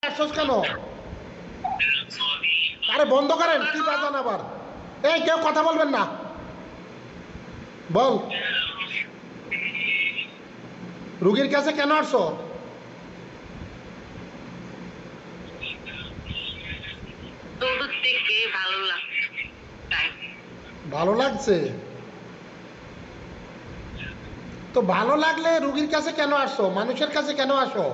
আসছস কেন? আরে বন্ধ করেন, কি বাজান আবার? এই কেউ কথা বলবেন না, বল। রুগীর কাছে কেন আসছো? ভালো লাগছে তো? ভালো লাগলে রুগীর কাছে কেন আসো? মানুষের কাছে কেন আসো?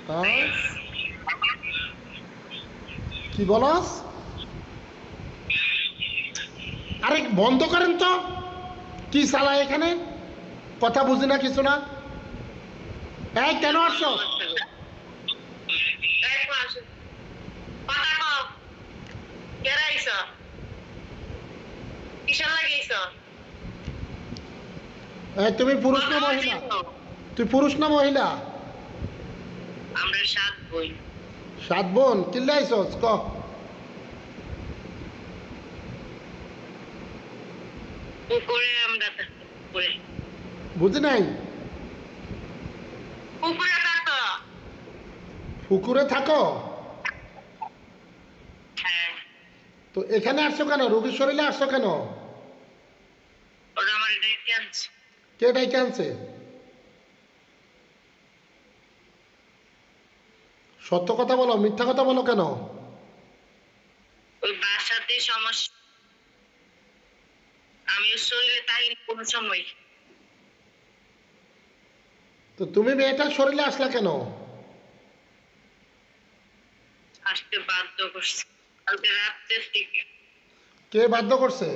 হ্যাঁ? কি বলস? আরে বন্ধ করেন তো, কি চালায় এখানে? কথা বুঝি না, কিছু না। এই কেন আসছো? এই তুমি পুরুষ না মহিলা? তুই পুরুষ না মহিলা? আমরা 7 বই। 7 বোন, কিল্লে আইসস ক? পুকুরে আমরা থাকি, পুকুরে। বুঝি নাই। পুকুরে থাকো? পুকুরে থাকো? হ্যাঁ। তো এখানে আসছো কেন? রোগীর শরীরে আসছো কেন? ওরা আমার ডেকে আনছে। কে ডাইকে আনছে? সত্য কথা বলো, মিথ্যা কথা বলো কেন? ওই বাসাতে সমস্যা, আমি ওর শরীরে তাই কোনো সময়। তো তুমি মেয়েটার শরীরে আসলা কেন? আসতে বাধ্য করছে কালকে রাত্রে থেকে। কে বাধ্য করছে?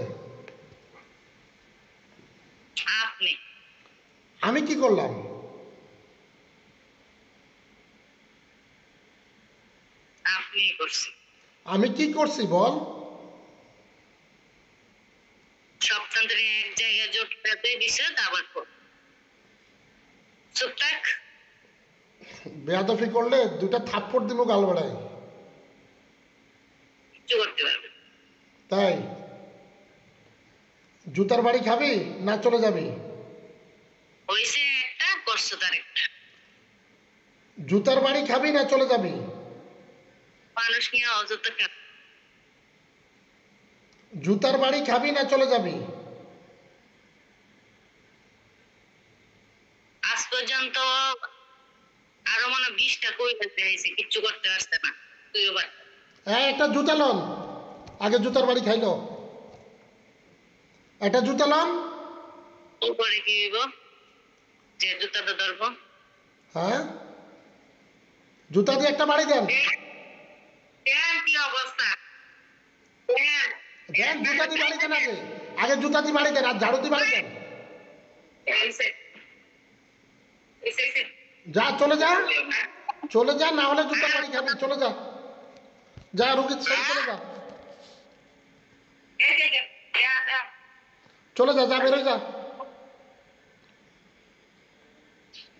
আপনি। আমি কি করলাম? আপনি করছেন। আমি কি করছি বল? সপ্তাহে এক জায়গায় জোট পেতে দিছে, আবার চুপ থাক। বেয়াদফি করলে দুটা থাপ্পড় দিব গাল বেড়ায়। কিছু করতে পারবে। তাই জুতার বাড়ি খাবি না চলে যাবি? হয়েছে একটা, করছো তার একটা। জুতার বাড়ি খাবি না চলে যাবি? মানুষ নিয়ে অযথা কেন? জুতার বাড়ি খাবি না চলে যাবি? আজ পর্যন্ত আরো মনে 20টা কই ফেলতে হয়েছে, কিচ্ছু করতে পারছে না। তুইও পার। হ্যাঁ, একটা জুতা লন, আগে জুতার বাড়ি খাইলো। একটা জুতা লন। উপরে কি হইব? যে জুতাটা ধরবো। হ্যাঁ, জুতা দিয়ে একটা বাড়ি দেন। কি অবস্থা? দেন, জুতা দিয়ে বাড়ি দেন আগে। আগে জুতা দিয়ে বাড়ি দেন, আর ঝাড়ু দিয়ে বাড়ি দেন। যা, চলে যা, চলে যা, না হলে জুতার বাড়ি খাবি। চলে যা, যা রুগীর ছেড়ে চলে যা, চলে যা, যা বেরোয় যা।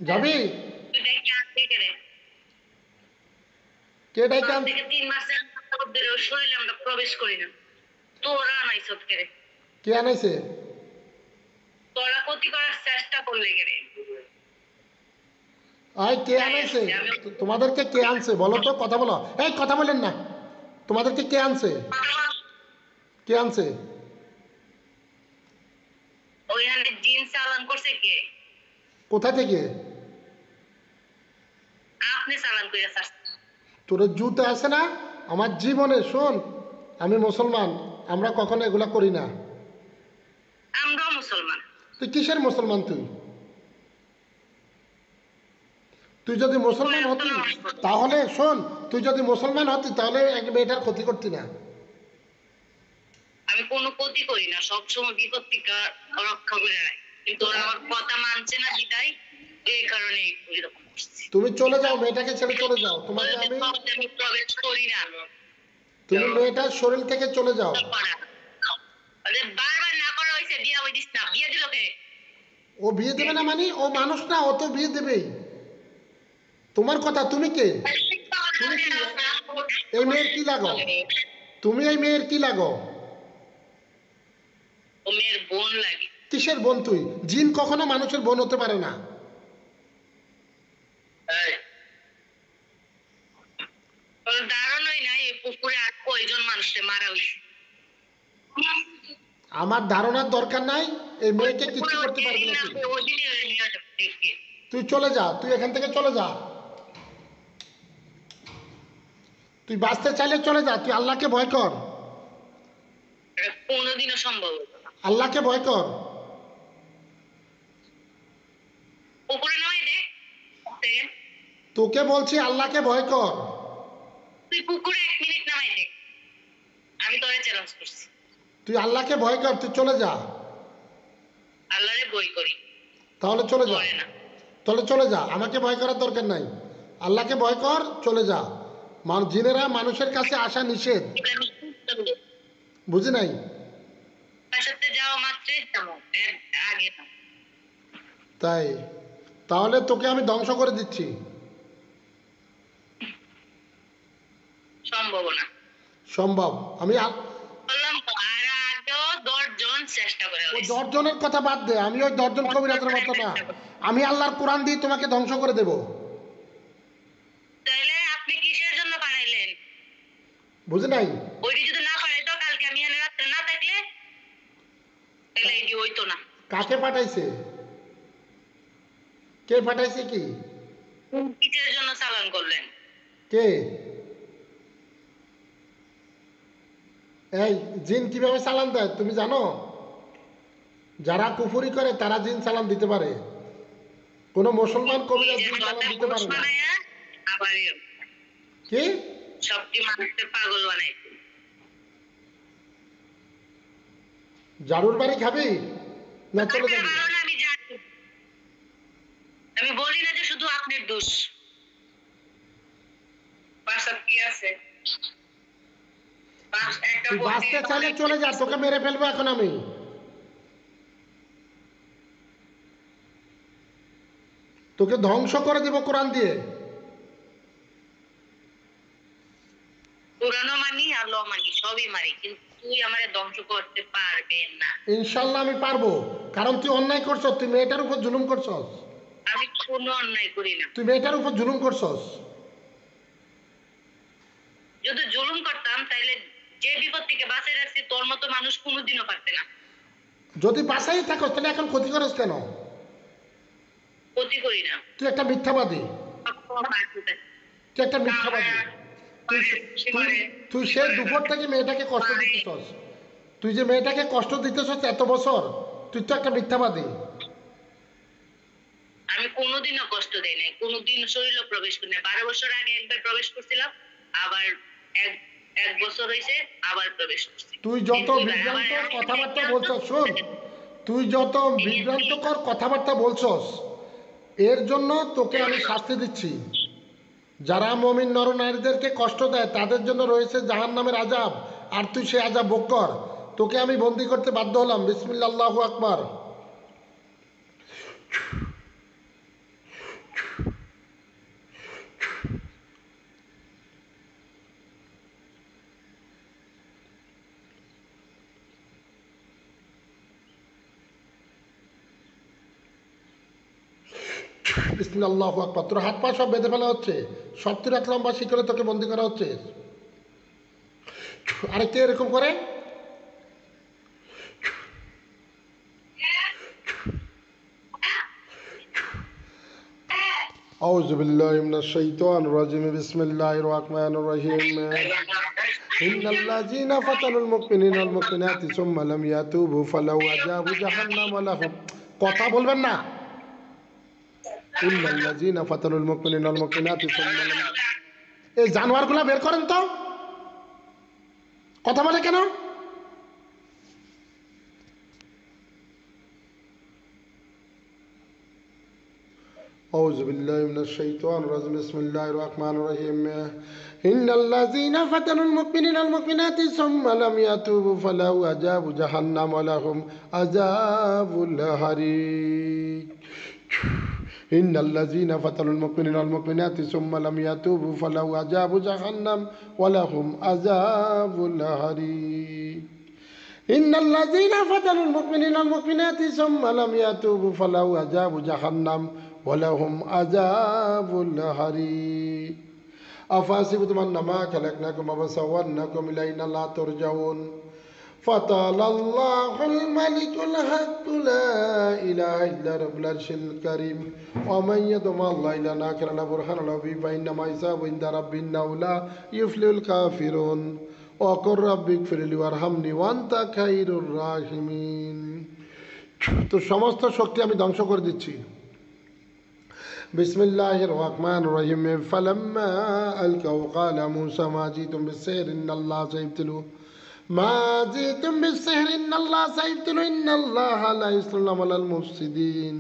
যাবি? কে ডাইকে আন? 3 মাসের মধ্যে ওর শরীরে আমরা প্রবেশ করি না। তোরা নাই সব করে। কে আনাইছে? তোরা ক্ষতি করার চেষ্টা করলে গেলে। আয়, কে আনাইছে? তোমাদেরকে কে আনছে বলো তো, কথা বলো। এই কথা বলেন না, তোমাদেরকে কে আনছে? কে আনছে? ওইখানে জিন চালান করছে কে? কোথা থেকে? আপনি চালান করে আসছেন। তোর জুতা আছে না? আমার জীবনে শোন, আমি মুসলমান, আমরা কখনো এগুলা করি না। আমরাও মুসলমান। তুই কিসের মুসলমান? তুই তুই যদি মুসলমান হতি তাহলে শোন, তুই যদি মুসলমান হতি তাহলে এক মেয়েটার ক্ষতি করতি না। আমি কোনো ক্ষতি করি না, সবসময় বিপদ থেকে রক্ষা করে রাখি, কিন্তু ওরা আমার কথা মানছে না, বিদায় এই কারণে এরকম করছি। তুমি চলে যাও, মেয়েটাকে ছেড়ে চলে যাও। তোমাকে আমি প্রবেশ করি না। তুমি মেয়েটার শরীর থেকে চলে যাও। বারবার না করা হয়েছে, বিয়া হয়ে দিস না। বিয়ে দিল কে? ও বিয়ে দেবে না মানে? ও মানুষ না, ও তো বিয়ে দেবেই। তোমার কথা, তুমি কে? তুমি কি এই মেয়ের কি লাগো? তুমি এই মেয়ের কি লাগো? ও মেয়ের বোন লাগে। কিসের বোন তুই? জিন কখনো মানুষের বোন হতে পারে না। এই, তোর ধারণাই নাই এই পুকুরে আর কয়জন মানুষকে মারা হয়েছে। আমার ধারণার দরকার নাই, এই মেয়েকে কিচ্ছু করতে পারবি না তুই। ওই দিনে নিয়ে যাবে, দেখি। তুই চলে যা, তুই এখান থেকে চলে যা। তুই বাঁচতে চাইলে চলে যা, তুই আল্লাহকে ভয় কর। এটা কোনোদিনও সম্ভব হতো না। আল্লাহকে ভয় কর। পুকুরে নামাই দে, দেখেন। তোকে বলছি আল্লাহকে ভয় কর। তুই পুকুরে 1 মিনিট নামাই দে, আমি তোরে চ্যালেঞ্জ করছি। তুই আল্লাহকে ভয় কর, তুই চলে যা। আল্লাহরে বই করি, তাহলে চলে যা, করে না। তাহলে চলে যা, আমাকে ভয় করার দরকার নাই। আল্লাহকে ভয় কর, চলে যা। জিনেরা মানুষের কাছে আসা নিষেধ, বুঝি নাই? তার সাথে যাওয়া মাত্রই যাবো, এর আগে না। তাই তাহলে তোকে আমি ধ্বংস করে দিচ্ছি। সম্ভব না। সম্ভব। আমি বললাম তো, আর আগেও 10 জন চেষ্টা করে ওই হয়েছে। 10 জনের কথা বাদ দে, আমি ওই 10 জন কবিরাজের মতো না। আমি আল্লাহর কোরআন দিয়ে তোমাকে ধ্বংস করে দেব। তাইলে আপনি কিসের জন্য বানাইলেন? বুঝি নাই? ওইটি যদি না পাঠাইতো, কালকে আমি এখানে রাত্রে না থাকলে তাহলে এটি হইতো না। কাকে পাঠাইছে? কে পাঠাইছে? কি কিসের জন্য চালান করলেন? কে? এই জিন কিভাবে সালাম দেয় তুমি জানো? যারা কুফরি করে তারা জিন সালাম দিতে পারে, কোন মুসলমান কবিরাজ জিন সালাম দিতে পারে না। আবার কি সবটি মানুষকে পাগল বানাই। জারুর বাড়ি খাবি না চলে যাবি? আমি জানি, আমি বলি না যে শুধু আপনার দোষ। পাশাপ কি আছে? তুই বাঁচতে চাইলে চলে যা, তোকে মেরে ফেলবো এখন আমি। তোকে ধ্বংস করে দেব কোরআন দিয়ে। পুরানো মানি আর ল মানি সবই মারি, কিন্তু তুই আমারে ধ্বংস করতে পারবে না। ইনশাল্লাহ আমি পারবো, কারণ তুই অন্যায় করছস, তুই মেয়েটার উপর জুলুম করছস। আমি কোনো অন্যায় করি না। তুই মেয়েটার উপর জুলুম করছস। যদি জুলুম করতাম তাহলে যে বিপদ থেকে বাঁচাই রাখছি তোর মতো মানুষ কোনোদিনও পারতে না। যদি বাসাই থাকস তাহলে এখন ক্ষতি করস কেন? ক্ষতি করি না। তুই একটা মিথ্যাবাদী, তুই একটা মিথ্যাবাদী। তুই সে দুপুর থেকে মেয়েটাকে কষ্ট দিতেছস, তুই যে মেয়েটাকে কষ্ট দিতেছস এত বছর, তুই তো একটা মিথ্যাবাদী। আমি কোনোদিনও কষ্ট দেই নাই, কোনোদিন শরীরে প্রবেশ করি না। 12 বছর আগে একবার প্রবেশ করছিলাম, আবার এক বছর হয়েছে আবার প্রবেশ করছি। তুই যত বিভ্রান্ত কথাবার্তা বলছস, শোন, তুই যত বিভ্রান্তকর কথাবার্তা বলছস, এর জন্য তোকে আমি শাস্তি দিচ্ছি। যারা মুমিন নরনারীদেরকে কষ্ট দেয় তাদের জন্য রয়েছে জাহান্নামের আযাব, আর তুই সে আযাব ভোগ কর। তোকে আমি বন্দি করতে বাধ্য হলাম। বিসমিল্লাহ, আল্লাহু আকবার। বিসমিল্লাহ, আল্লাহু আকবার। তোর হাত পা সব বেঁধে ফেলা হচ্ছে, 70 হাত লম্বা শিকলে তোকে বন্দি করা হচ্ছে। আরে কে এরকম করে? আউযু বিল্লাহি মিনাশ শাইতানির রাজিম। বিসমিল্লাহির রহমানির রহিম। ইন্নাল্লাযীনা ফাতানুল মুমিনিনা ওয়াল মুমিনাতি সুম্মা লাম ইয়াতুবু ফালাউ আযাবু জাহান্নাম লাহুম। কথা বলবেন না। ইন্নাল্লাযীনা ফাতানুল মুমিনিনা ওয়াল মুমিনাতি সুম্মা লাম, এই জানোয়ারগুলা বের করেন তো, কথা বলে কেন? أعوذ بالله من الشيطان الرجيم. بسم الله الرحمن الرحيم. إن الذين فتنوا المؤمنين والمؤمنات ثم لم يتوبوا فلهم عذاب جهنم ولهم عذاب الحريق. إن الذين فتنوا المؤمنين والمؤمنات ثم لم يتوبوا فلهم عذاب جهنم ولهم عذاب الحريق. ইন্নাল্লাযীনা ফাতানুল মুমিনিনাল মুমিনাতি সুম্মা লাম ইয়াতুবু ফালাহু আযাবু জাহান্নাম ওয়া লাহুম আযাবুল হারিক আফাসিবতুম আন্নামা খালাকনাকুম আবাসা ওয়া আন্নাকুম ইলাইনা লা তুরজাউন ফাতালাল্লাহুল মালিকুল হাক্কু লা ইলাহা ইল্লা রাব্বুল আরশিল কারীম ওয়া মান ইয়াদউ মা'আল্লাহি ইলাহান আখারা লা বুরহানা লাহু বিহি ফাইন্নামা হিসাবুহু ইনদা রাব্বিহি ইন্নাহু লা ইউফলিহুল কাফিরুন ওয়া কুর রাব্বি ইগফিরলি ওয়ারহামনি ওয়া আনতা খায়রুর রাহিমিন। তো সমস্ত শক্তি আমি ধ্বংস করে দিচ্ছি। বিসমিল্লাহির রহমানির রহিম ফালাম্মা আলকাউ ক্বালা মূসা মা জিতুম বিস-সিহর ইন্নাল্লাহা সাইয়ুবতিলু মা জিতুম বিস-সিহর ইন্নাল্লাহা সাইয়ুবতিলু ইন্নাল্লাহা লা ইসলামু আলাল মুফসিদিন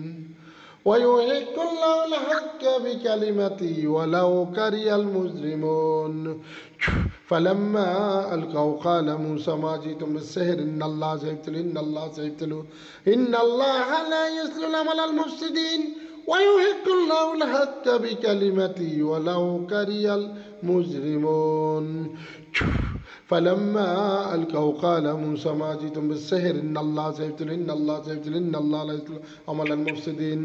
ওয়া ইউহিক্কুল্লাহুল হাক্কা বিকালিমাতিহি ওয়ালাউ কারিহাল মুজরিমুন। ফালাম্মা আলকাউ ক্বালা মূসা মা জিতুম বিস-সিহর ইন্নাল্লাহা সাইয়ুবতিলু ইন্নাল্লাহা লা ইসলামু আলাল মুফসিদিন ويحق الله الحق بكلمته ولو كره المجرمون فلما ألقوا قال موسى ما جئتم بالسحر إن الله سيبطل إن الله لا يصلح عمل المفسدين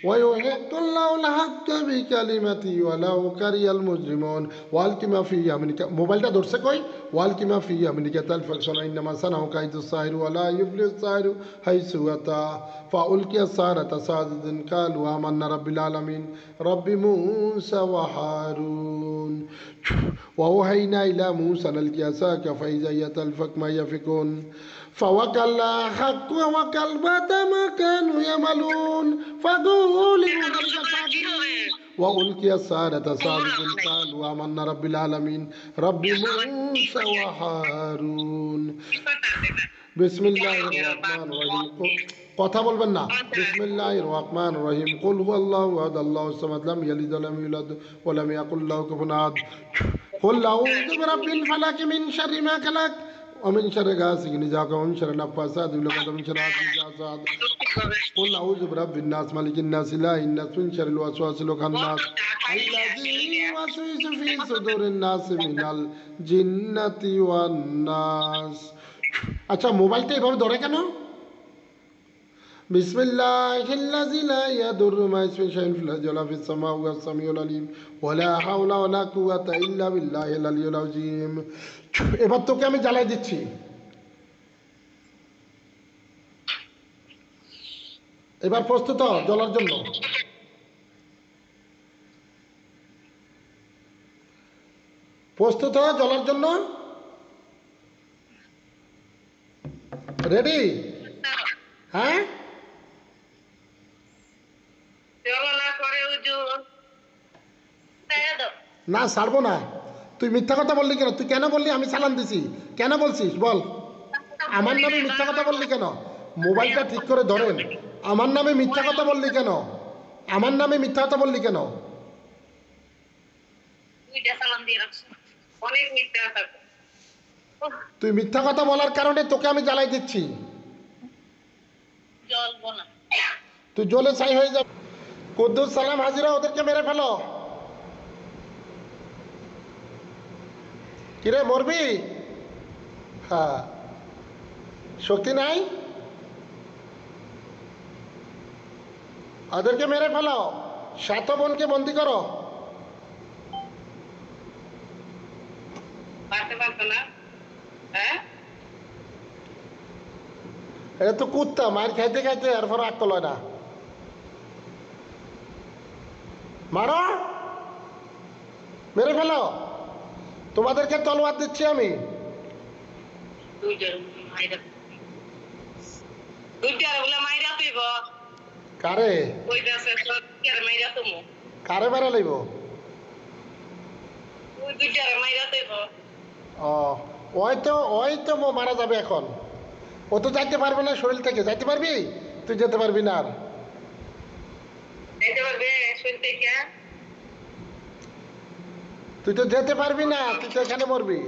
ويحق الله الحق بكلمته ولو كره المجرمون والق ما في يمينك موبايلটা ধরছে কই والق ما في يمينك تلفظ إنما صنعوا كيد الساحر ولا يفلح الساحر حيث أتى فألقي السحرة ساجدين قالوا آمنا رب العالمين رب موسى وهارون وأوحينا إلى موسى أن ألق عصاك فإذا هي تلفظ ما يفكون فوقع الحق ووقع الباطل ما كانوا يعملون فغلبوا وألقي السحرة ساجدين قالوا آمنا رب العالمين رب موسى وهارون بسم الله الرحمن الرحيم কথা বলবেন না বিসমিল্লাহির রহমানির রহিম কুল হুয়াল্লাহু আহাদ আল্লাহুস সামাদ লাম ইয়ালিদ ওয়া লাম ইউলাদ ওয়া লাম ইয়াকুল লাহু কুফুওয়ান আহাদ কুল আউযু বিরাব্বিল ফালাক মিন শাররি মা খালাক ওয়া মিন শাররি গাসিকিন ইযা ওয়াকা ওয়া মিন শাররি নাফাসাতি ফিল উকাদ ওয়া মিন শাররি হাসিদিন ইযা হাসাদ কুল আউযু বিরাব্বিন নাস মালিকিন নাস ইলাহিন নাস মিন শাররিল ওয়াসওয়াসিল খান্নাস আল্লাযী ইউওয়াসওয়িসু ফি সুদুরিন নাস মিনাল জিন্নাতি ওয়ান নাস। আচ্ছা মোবাইলটা এভাবে ধরে কেন? বিসমিল্লাহিল্লাযী লা ইয়াদুররু মা ইসমিহি শাইউন ফিল আরদি ওয়ালা ফিস সামাই ওয়া হুয়াস সামিউল আলীম ওয়ালা হাওলা ওয়ালা কুওয়াতা ইল্লা বিল্লাহিল আলিয়্যিল আযীম। এবার তোকে আমি জ্বালাই দিচ্ছি। এবার প্রস্তুত হ জ্বলার জন্য। প্রস্তুত হ জ্বলার জন্য। রেডি? হ্যাঁ না ছাড়বো না। তুই মিথ্যা কথা বললি কেন? তুই কেন বললি আমি চালান দিছি? কেন বলছিস বল? আমার নামে মিথ্যা কথা বললি কেন? মোবাইলটা ঠিক করে ধরেন। আমার নামে মিথ্যা কথা বললি কেন? আমার নামে মিথ্যা কথা বললি কেন? তুই মিথ্যা কথা বলার কারণে তোকে আমি জ্বালাই দিচ্ছি। তুই জ্বলে ছাই হয়ে যাবে। কুদ্দুস সালাম হাজিরা, ওদেরকে মেরে ফেলো। কিরে মরবি? হ্যাঁ শক্তি নাই, ওদেরকে মেরে ফেলো। সাত বোনকে বন্দি করো। এটা তো কুত্তা, মার খাইতে খাইতে এরপর আক্কল হয় না। মারো, মেরে ফেলো। তোমাদেরকে তলোয়ার দিচ্ছি আমি। কারে কারে মেরে লইব? ওই তো মারা যাবে এখন। ও তো যাইতে পারবে না শরীর থেকে। যাইতে পারবি? তুই যেতে পারবি না। আর তুই তো যেতে পারবি না, তুই তো এখানে মরবি।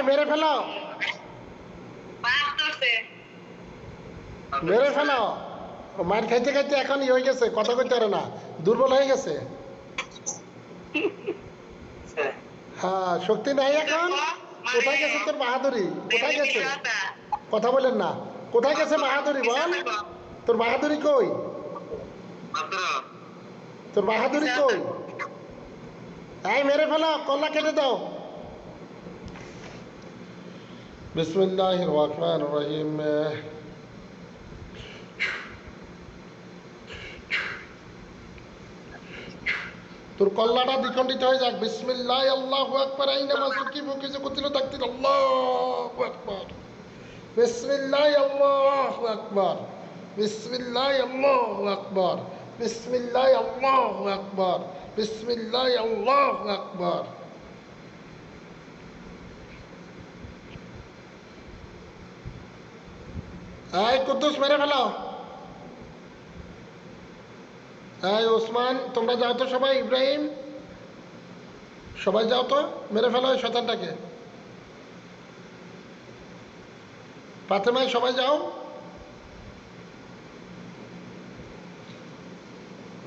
মেরে ফেলো, মেরে ফেলো। মার খাইতে খাইতে এখন হয়ে গেছে, কথা কইতে পারে না, দুর্বল হয়ে গেছে। হ্যাঁ, শক্তি নাই এখন। কোথায় গেছে তোর বাহাদুরি? কোথায় গেছে? কথা বলেন না। কোথায় গেছে বাহাদুরি বল? তোর বাহাদুরি কই? তোর বাহাদুরি কই? এই মেরে ফেলো, কল্লা কেটে দাও। বিসমিল্লাহির রহমানির রহিম। তোর কল্লাটা দ্বিখণ্ডিত হয়ে যাক। বিসমিল্লাহ আল্লাহু আকবার। আইনামা সুকিফু কিছু কুতিল তাকতির আল্লাহু আকবার। বিসমিল্লাহ আল্লাহু আকবার। বিসমিল্লাহ আল্লাহু আকবার। বিসমিল্লাহ আল্লাহু আকবার। বিসমিল্লাহ আল্লাহু আকবার। এই কুদ্দুস মেরে ফেলো। এই ওসমান, তোমরা যাও তো সবাই। ইব্রাহিম, সবাই যাও তো, মেরে ফেলো এই শয়তানটাকে। ফাতেমায় সবাই যাও।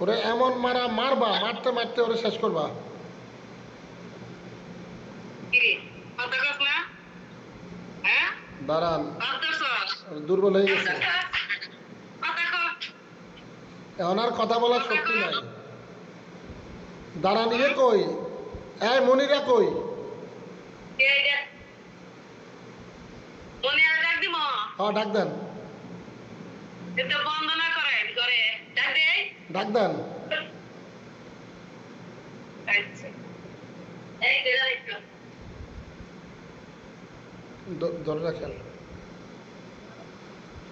ওরে এমন মারবা, মারতে মারতে ওরে শেষ করবা। দাঁড়ান, দুর্বল হয়ে গেছে, এখন আর কথা বলার শক্তি নাই। দাঁড়ান, ইয়ে কই? এই মনিরা কই? হ্যাঁ, ডাক দেন, ডাক দেন। ধরে রাখেন।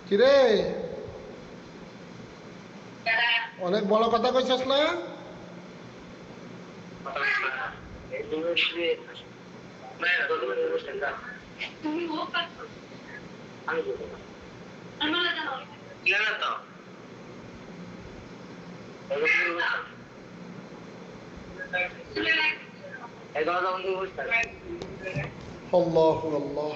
কিরে, অনেক বড় কথা কইছস না? আল্লাহ আল্লাহ।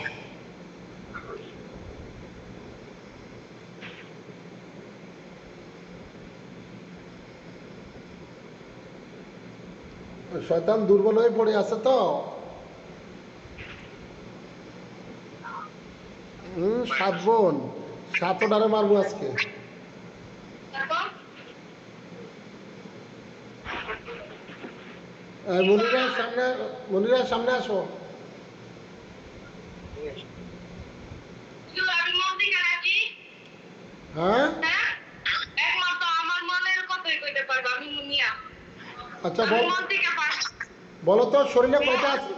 শয়তান দুর্বল হয়ে পড়ে আছে তো। সাত বোন, সাতটারে মারবো আজকে। মনিরা সামনে আসো। হ্যাঁ, আচ্ছা বলো তো, শরীরে কয়টা আছে?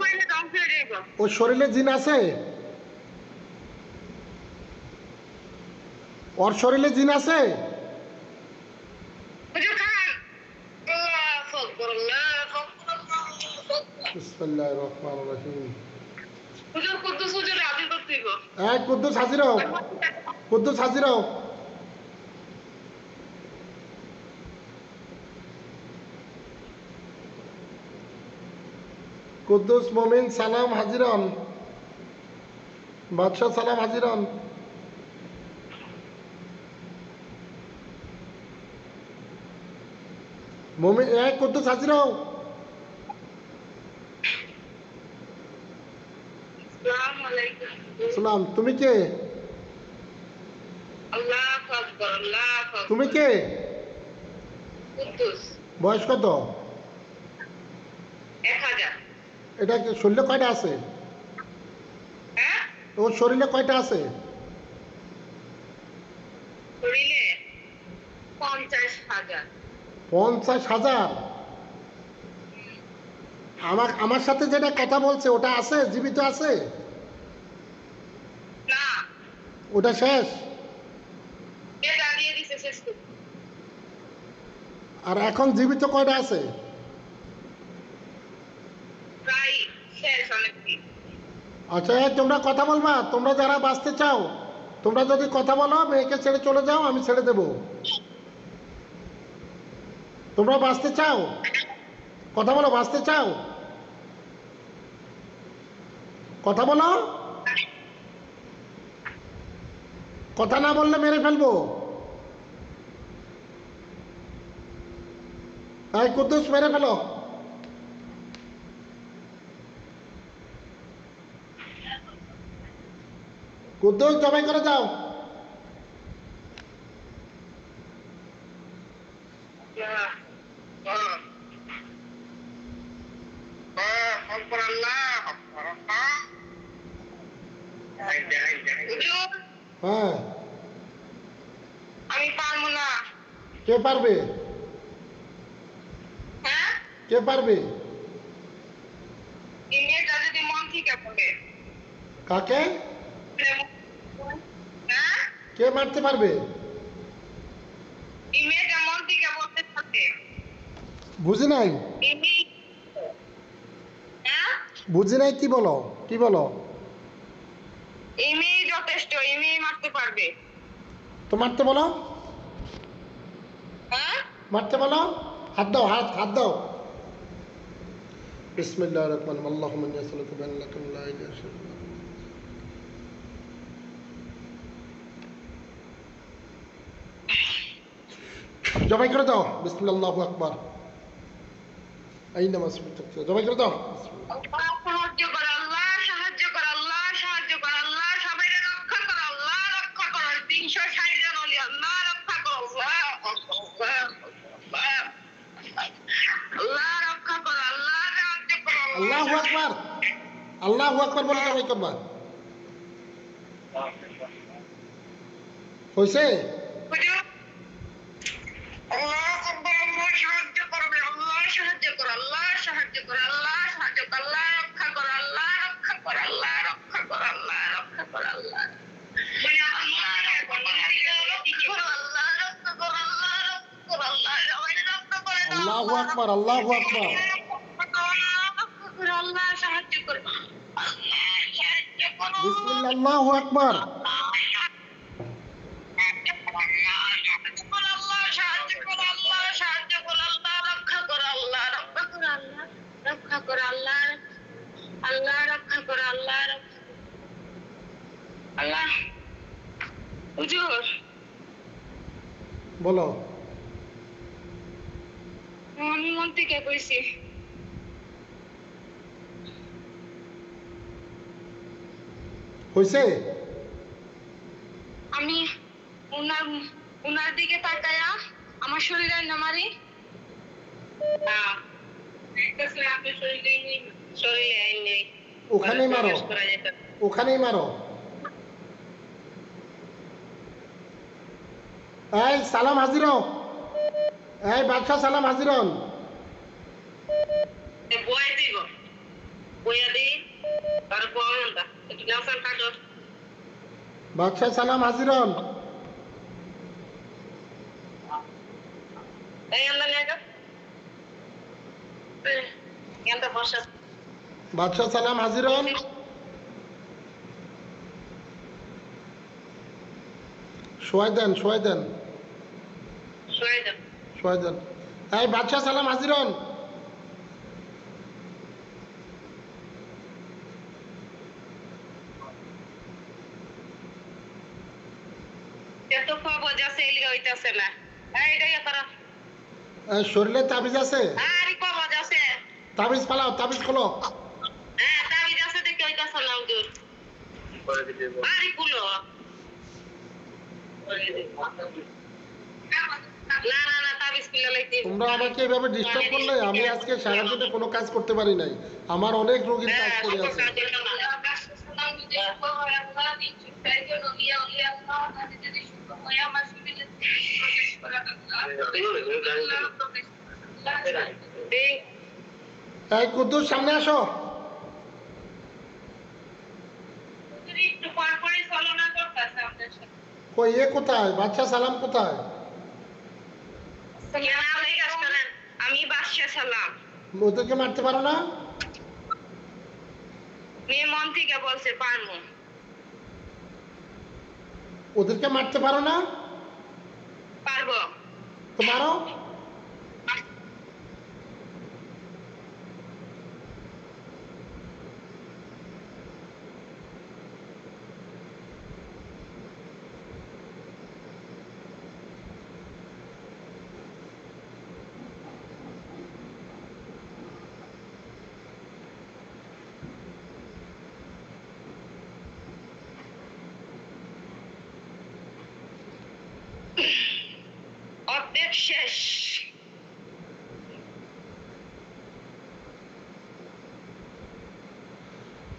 ওই শরীরে জিন আছে? ওর শরীরে জিন আছে? বিসমিল্লাহির রহমানির রহিম। এই কুদ্দুস হাজির হও, কুদ্দুস হাজির হও। কুদ্দুস, মমিন, সালাম হাজির হন। বাদশাহ সালাম হাজির হন। মমিন, এক কুদ্দুস হাজির হও। সালাম, তুমি কে? তুমি কে? বয়স কত? 1000। এটা শরীরে কয়টা আছে? ওর শরীরে কয়টা আছে? 50,000। 50,000? আমার সাথে যেটা কথা বলছে ওটা আছে, জীবিত আছে? না, ওটা শেষ। আর এখন জীবিত কয়টা আছে? আচ্ছা, তোমরা কথা বলবা। তোমরা যারা বাঁচতে চাও, তোমরা যদি কথা বলো, মেয়েকে ছেড়ে চলে যাও, আমি ছেড়ে দেব। তোমরা বাঁচতে চাও? কথা বলো, বাঁচতে চাও? কথা বলো। কথা না বললে মেরে ফেলবো। এই কুদ্দুস, মেরে ফেলো। কুদ্দুস জবাই করে দাও। হ্যাঁ, আমি পারবো না। কে পারবে? হ্যাঁ, কে পারবে? এই মেয়েটা যদি মন থেকে বলে। কাকে? হ্যাঁ, কে মারতে পারবে? এই মেয়েটা মন থেকে বলতে থাকে। বুঝি নাই, এই মেয়ে, হ্যাঁ, বুঝি নাই, কি বলো, কি বলো? এই মেয়ে যথেষ্ট, এই মেয়ে মারতে পারবে। তো মারতে বলো, হ্যাঁ, মারতে বলো। হাত দাও, হাত হাত দাও। বিসমিল্লাহির রহমানির রহিম। আল্লাহুম্মা ইন্নী আসআলুকা বিআন্নাকা লা ইলাহা ইল্লা আনতা। জবাই করে দাও। বিসমিল্লাহ, আল্লাহু আকবার। আইনামা সুবিতাক, জবাই করে দাও। সাহায্য কর আল্লাহ, সাহায্য কর আল্লাহ, সাহায্য কর আল্লাহ, সবাই রক্ষা কর আল্লাহ, রক্ষা কর। 360 জন ওলি আল্লাহ রক্ষা কর আল্লাহ, আল্লাহ রক্ষা কর আল্লাহ, সাহায্য কর আল্লাহু আকবার, আল্লাহু আকবার বলে জবাই করবা। হইছে? হুজুর, আল্লাহ আকবার, আল্লাহ সাহায্য করবে আল্লাহ, সাহায্য কর আল্লাহ, সাহায্য কর আল্লাহ, সাহায্য কর আল্লাহ, রক্ষা কর আল্লাহ, রক্ষা কর আল্লাহ, রক্ষা কর আল্লাহ, রক্ষা কর আল্লাহ। আল্লাহু আকবার, আল্লাহু আকবার। আল্লাহ সাহায্য করো, বিসমিল্লাহ, আল্লাহু আকবার। বলো। আমি মন থেকে কইছি, হইছে? আমি উনার উনার দিকে তাকায়া আমার শরীরে নামারি। ওখানেই মারো, ওখানেই মারো। এই সালাম হাজির হও। এই বাদশাহ সালাম হাজির হন। বয়া দিব, বয়া দি তার বয়া একটু নাসান কাটো। বাদশাহ সালাম হাজির হন। এই আমরা নিয়ে যাও, এখানটা বসা। বাদশাহ সালাম হাজির হন। শোয়াই দেন, শোয়াই দেন, শুয়ে যাও। শোয়াই দেন। এই বাদশাহ সালাম হাজির হন। এত খবর যাচ্ছে এলিগা হইতাছে না। এইটা ইয়ে করো। এই শরীরে তাবিজ আছে? আরে খবর যাচ্ছে। তাবিজ পালাও, তাবিজ খোলো। হ্যাঁ, তাবিজ আছে দেখে হইতাছে না হুজুর। আরে কুলো। না না না, তাবিজ খুলে লইতে। তোমরা আমাকে এভাবে ডিস্টার্ব করলে আমি আজকে সারাদিনে কোনো কাজ করতে পারি নাই। আমার অনেক রোগীর কাজ পড়ে আছে। এই কুদ্দুস সামনে আসো। কই এ কোথায়? বাদশাহ সালাম কোথায়? আমি বাদশা সালাম। ওদেরকে মারতে পারো না? মেয়ে মন থেকে বলছে পারবো। ওদেরকে মারতে পারো না? পারবো। তো মারো। অর্ধেক শেষ।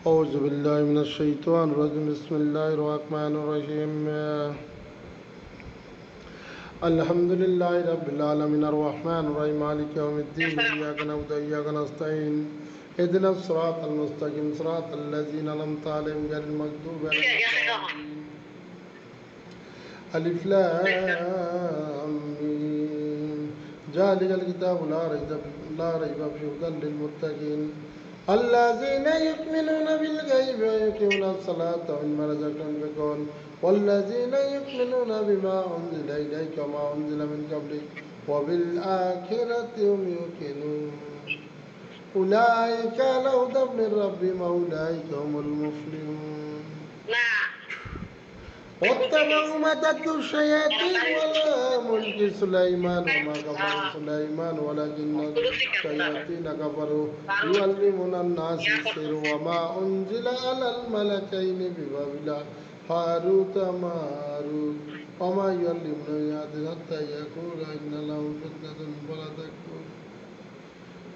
أعوذ بالله من الشيطان الرجيم بسم الله الرحمن الرحيم الحمد لله رب العالمين الرحمن الرحيم مالك يوم الدين إياك نعبد وإياك نستعين اهدنا الصراط المستقيم صراط الذين أنعمت عليهم غير المغضوب عليهم ألف لام ميم ذلك الكتاب لا ريب فيه هدى للمتقين الذين يؤمنون بالغيب ويقيمون الصلاة ومما رزقناهم ينفقون والذين يؤمنون بما أنزل إليك وما أنزل من قبلك وبالآخرة هم يوقنون أولئك على هدى من ربهم وأولئك هم المفلحون واتبعوا ما تتلو الشياطين على ملك سليمان وما كفر سليمان ولكن الشياطين كفروا يعلمون الناس السحر وما أنزل على الملكين ببابل هاروت وماروت وما يعلمون حتى يقولا إن لهم فتنة فلا تكفر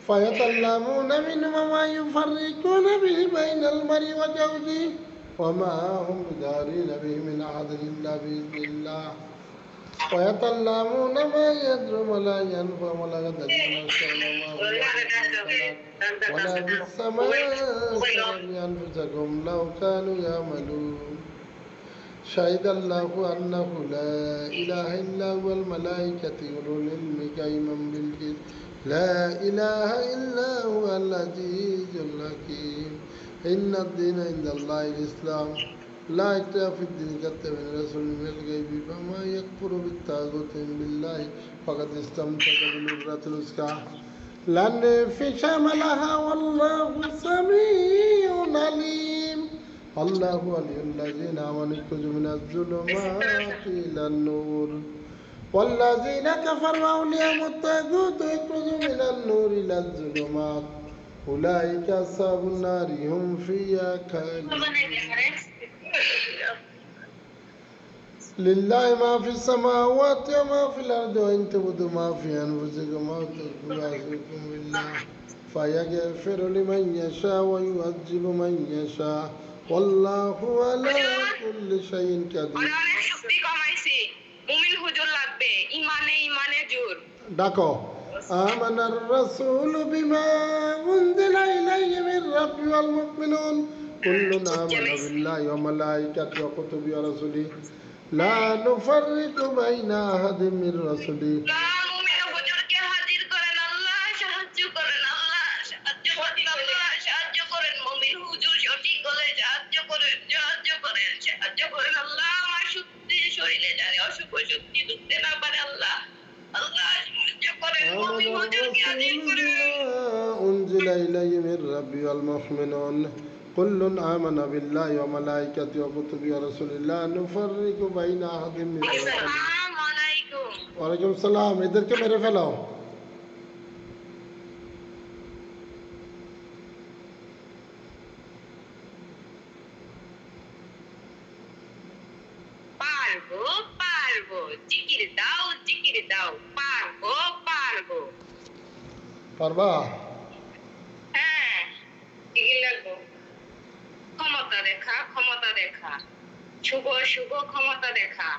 فيتعلمون منهما ما يفرقون به بين المرء وزوجه وما هم بدارين به من أحد إلا بإذن الله ويتعلمون ما يضر ولا ينفع ولا يضرون ولا بالسماء أنفسكم لو كانوا يعملون شهد الله أنه لا إله إلا هو الملائكة أولو العلم قائما بالقسط لا إله إلا هو العزيز الحكيم إن الدين عند الله الإسلام لا اختلاف في الدين قد من رسول من الغيب فما يكفر بالطاغوت بالله فقد استمسك بالعروة الوثقى لا انفصام لها والله سميع عليم الله ولي الذين آمنوا يخرجون من الظلمات إلى النور والذين كفروا أولياءهم الطاغوت يخرجون من النور إلى الظلمات أولئك أصحاب النار هم فيها خالدون لله ما في السماوات وما في الأرض وإن تبدوا ما في أنفسكم أو تخفوه يحاسبكم بالله فيغفر لمن يشاء ويعذب من يشاء والله على كل شيء قدير ডাকো آمن الرسول بما أنزل إليه من ربه والمؤمنون كل آمن بالله وملائكته وكتبه ورسله لا نفرق بين أحد من رسله أنزل إليه من ربي والمؤمنون كل آمن بالله وملائكته وكتبه ورسله لا نفرق بين أحد من رسله وعليكم السلام इधर मेरे फैलाओ পারবা হ্যাঁ কি লাগবে ক্ষমতা দেখা শুভ ক্ষমতা দেখা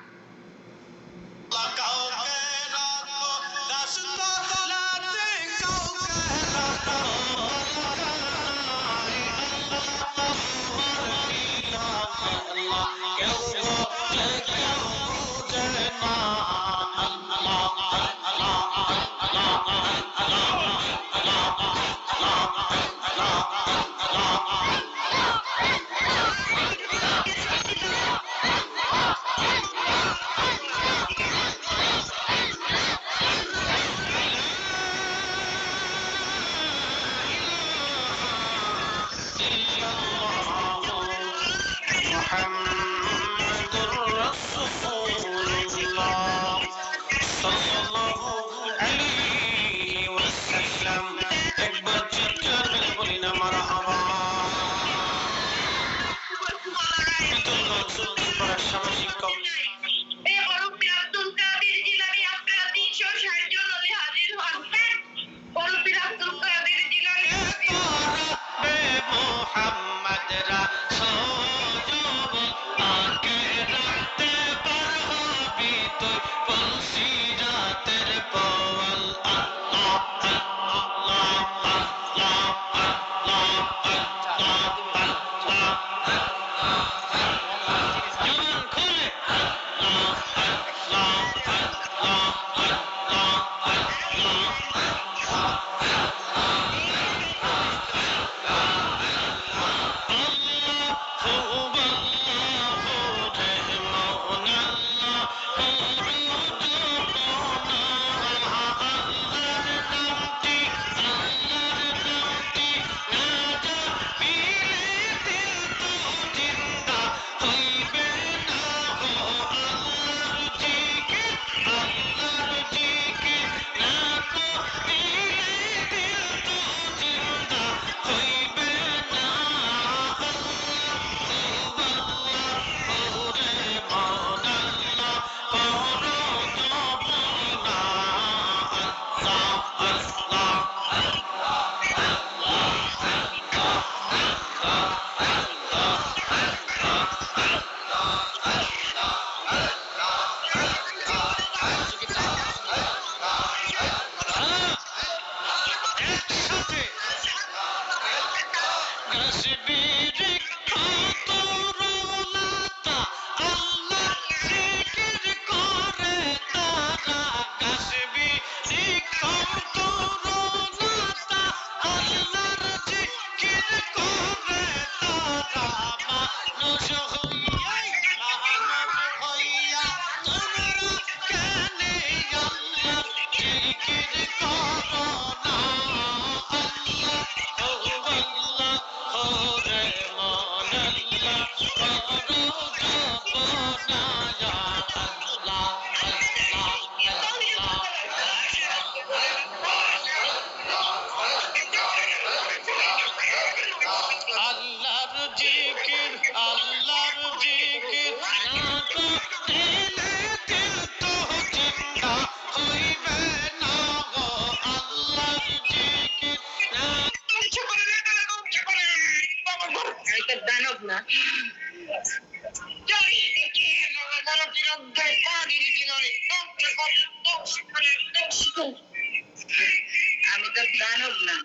আমি তো দানব না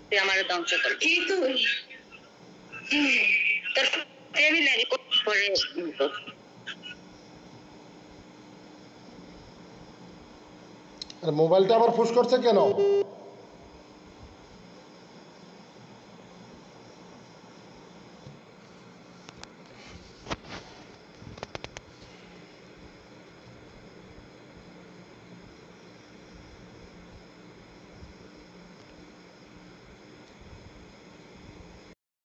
তুই আমার ধ্বংস করবি কি তুই তোর ফ্যামিলি পরে আর মোবাইলটা আবার ফুস করছে কেন?